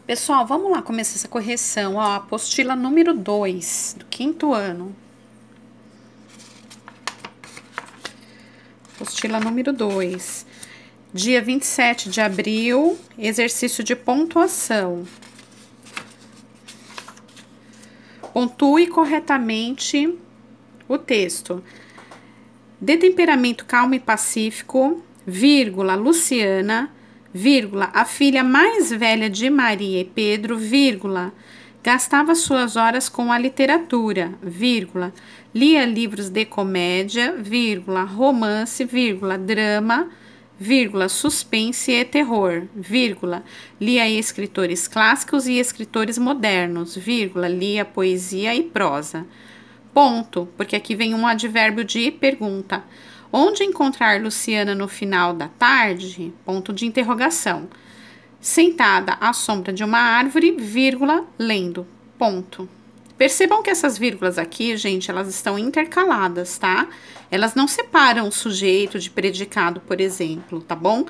Pessoal, vamos lá começar essa correção. Ó, apostila número 2 do 5º ano. Apostila número 2. Dia 27 de abril, exercício de pontuação. Pontue corretamente o texto. De temperamento calmo e pacífico, vírgula, Luciana, vírgula, a filha mais velha de Maria e Pedro, vírgula, gastava suas horas com a literatura, vírgula, lia livros de comédia, vírgula, romance, vírgula, drama, vírgula, suspense e terror, vírgula, lia escritores clássicos e escritores modernos, vírgula, lia poesia e prosa. Ponto, porque aqui vem um advérbio de pergunta. Onde encontrar Luciana no final da tarde? Ponto de interrogação. Sentada à sombra de uma árvore, vírgula, lendo. Ponto. Percebam que essas vírgulas aqui, gente, elas estão intercaladas, tá? Elas não separam o sujeito de predicado, por exemplo, tá bom?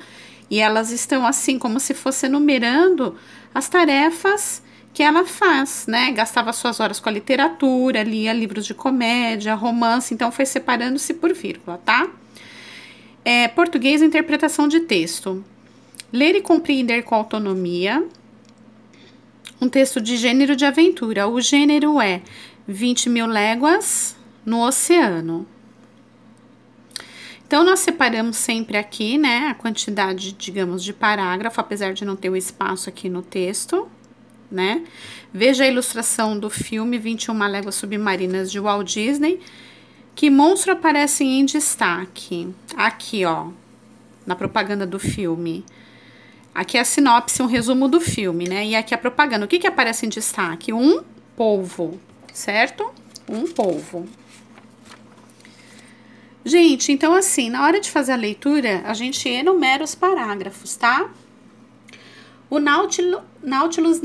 E elas estão assim, como se fosse enumerando as tarefas que ela faz, né? Gastava suas horas com a literatura, lia livros de comédia, romance, então foi separando-se por vírgula, tá? Português, interpretação de texto. Ler e compreender com autonomia. Um texto de gênero de aventura. O gênero é 20.000 léguas no oceano. Então, nós separamos sempre aqui, né, a quantidade, digamos, de parágrafo, apesar de não ter o espaço aqui no texto, né? Veja a ilustração do filme 21 Léguas Submarinas de Walt Disney. Que monstro aparece em destaque? Aqui, ó, na propaganda do filme. Aqui é a sinopse, um resumo do filme, né? E aqui a propaganda. O que que aparece em destaque? Um polvo, certo? Um polvo. Gente, então assim, na hora de fazer a leitura, a gente enumera os parágrafos, tá? O Nautilus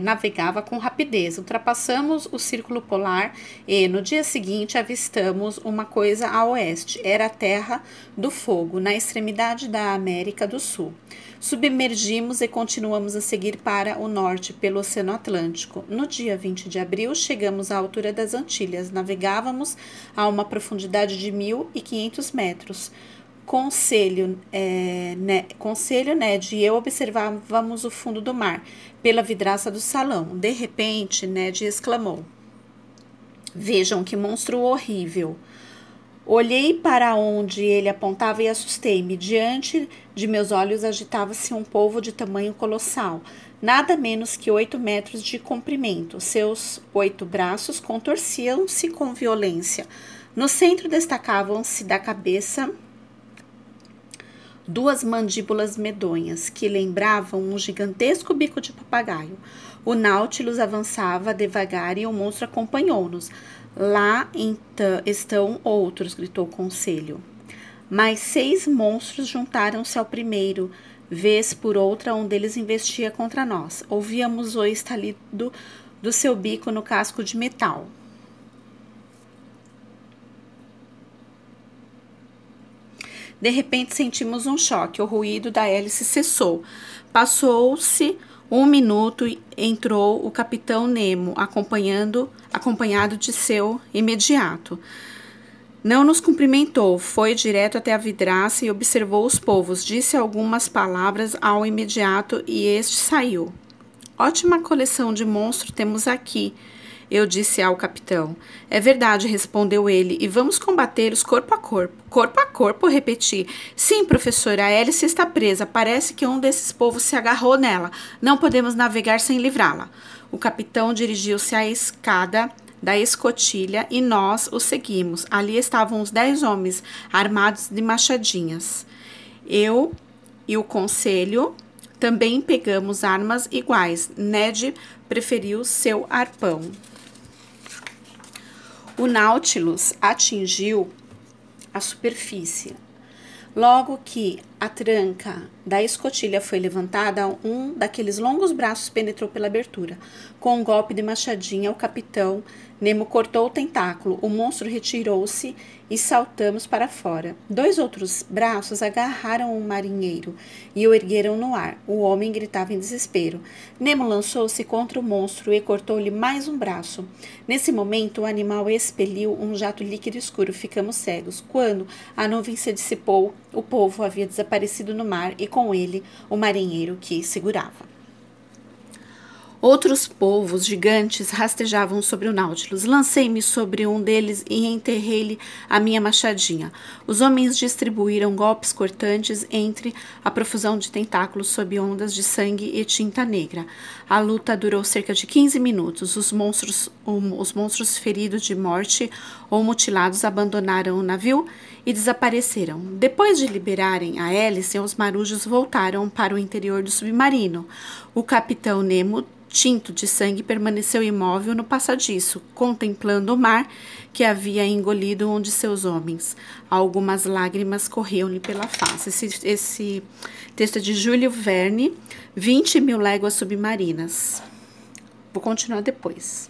navegava com rapidez. Ultrapassamos o círculo polar e, no dia seguinte, avistamos uma coisa a oeste. Era a Terra do Fogo, na extremidade da América do Sul. Submergimos e continuamos a seguir para o norte, pelo Oceano Atlântico. No dia 20 de abril, chegamos à altura das Antilhas. Navegávamos a uma profundidade de 1.500 metros. Conselho, Ned e eu observávamos o fundo do mar, pela vidraça do salão. De repente, Ned exclamou: "Vejam que monstro horrível!" Olhei para onde ele apontava e assustei-me. Diante de meus olhos agitava-se um polvo de tamanho colossal, nada menos que 8 metros de comprimento. Seus 8 braços contorciam-se com violência. No centro destacavam-se da cabeça 2 mandíbulas medonhas, que lembravam um gigantesco bico de papagaio. O Nautilus avançava devagar e o monstro acompanhou-nos. "Lá estão outros", gritou o Conselho. Mais 6 monstros juntaram-se ao primeiro. Vez por outra, um deles investia contra nós. Ouvíamos o estalido do seu bico no casco de metal. De repente sentimos um choque, o ruído da hélice cessou. Passou-se 1 minuto e entrou o capitão Nemo, acompanhado de seu imediato. Não nos cumprimentou, foi direto até a vidraça e observou os polvos. Disse algumas palavras ao imediato e este saiu. "Ótima coleção de monstros temos aqui", eu disse ao capitão. "É verdade", respondeu ele, "e vamos combatê-los corpo a corpo." "Corpo a corpo?", repeti. "Sim, professora, a hélice está presa. Parece que um desses povos se agarrou nela. Não podemos navegar sem livrá-la." O capitão dirigiu-se à escada da escotilha e nós o seguimos. Ali estavam os 10 homens, armados de machadinhas. Eu e o Conselho também pegamos armas iguais. Ned preferiu seu arpão. O Nautilus atingiu a superfície. Logo que a tranca da escotilha foi levantada, um daqueles longos braços penetrou pela abertura. Com um golpe de machadinha, o capitão Nemo cortou o tentáculo. O monstro retirou-se e saltamos para fora. 2 outros braços agarraram o marinheiro e o ergueram no ar. O homem gritava em desespero. Nemo lançou-se contra o monstro e cortou-lhe mais um braço. Nesse momento, o animal expeliu um jato líquido escuro. Ficamos cegos. Quando a nuvem se dissipou, o polvo havia desaparecido no mar e com ele o marinheiro que segurava. Outros polvos gigantes rastejavam sobre o Nautilus. Lancei-me sobre um deles e enterrei-lhe a minha machadinha. Os homens distribuíram golpes cortantes entre a profusão de tentáculos sob ondas de sangue e tinta negra. A luta durou cerca de 15 minutos. Os monstros feridos de morte ou mutilados abandonaram o navio e desapareceram. Depois de liberarem a hélice, os marujos voltaram para o interior do submarino. O capitão Nemo, tinto de sangue, permaneceu imóvel no passadiço, contemplando o mar que havia engolido um de seus homens. Algumas lágrimas corriam-lhe pela face. Esse texto é de Júlio Verne, 20.000 léguas submarinas. Vou continuar depois.